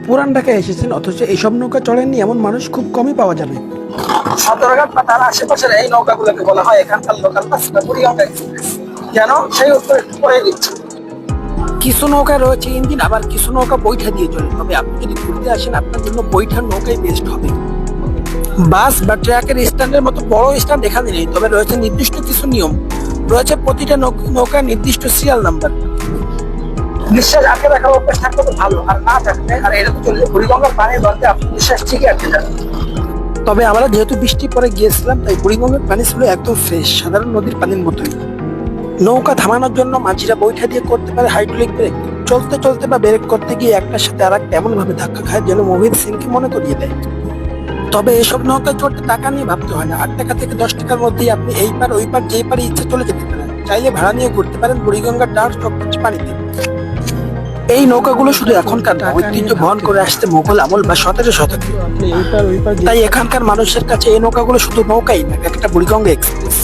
পুরান ঢাকায় এসেছেন অথচ এইসব নৌকা চড়েননি এমন মানুষ খুব কমই পাওয়া যাবে। সদরঘাট বা তার আশেপাশের এই নৌকাগুলোকে বলা হয় এখানকার লোকাল বাস বা বুড়িগঙ্গা এক্সপ্রেস। কেন, সেই উত্তর একটু পরে দিচ্ছি। কিছু নৌকা রয়েছে ইঞ্জিন, আবার কিছু নৌকা বৈঠা দিয়ে চলে। তবে আপনি যদি ঘুরতে আসেন আপনার জন্য বৈঠার নৌকাই বেস্ট হবে। বাস বা ট্রাকের স্ট্যান্ডের মতো বড় স্ট্যান্ড এখানে নেই, তবে রয়েছে নির্দিষ্ট কিছু নিয়ম। রয়েছে প্রতিটা নৌকার নির্দিষ্ট সিরিয়াল নাম্বার। নিঃশ্বাস আটকে রাখার অভ্যাস থাকলে তো ভালো, আর না থাকলে আর এটা তো চললে বুড়িগঙ্গার পানির গন্ধে আপনি নিঃশ্বাস ঠিকই আটকে যাবে। তবে আমরা যেহেতু বৃষ্টি পরে গিয়েছিলাম তাই বুড়িগঙ্গার পানি ছিল একদম ফ্রেশ, সাধারণ নদীর পানির মতোই। নৌকা থামানোর জন্য মাঝিরা বৈঠা দিয়ে করতে পারে হাইড্রোলিক ব্রেক। চলতে চলতে বা ব্রেক করতে গিয়ে একটার সাথে আর একটা এমন ভাবে ধাক্কা খায় যেন মুভির সিনকে মনে করিয়ে দেয়। তবে এসব নৌকায় চড়তে টাকা নিয়ে ভাবতে হয় না। 8 টাকা থেকে 10 টাকার মধ্যেই আপনি এই পার ওই পার যেই পারে ইচ্ছে চলে যেতে পারেন। চাইলে ভাড়া নিয়ে ঘুরতে পারেন বুড়িগঙ্গার ডার চকচকে পানিতে। এই নৌকাগুলো শুধু এখনকার না, ঐতিহ্য বহন করে আসতে মোগল আমল বা 17 শতকে। তাই এখানকার মানুষের কাছে এই নৌকাগুলো শুধু নৌকাই না, একটা বুড়িগঙ্গা এক্সপ্রেস।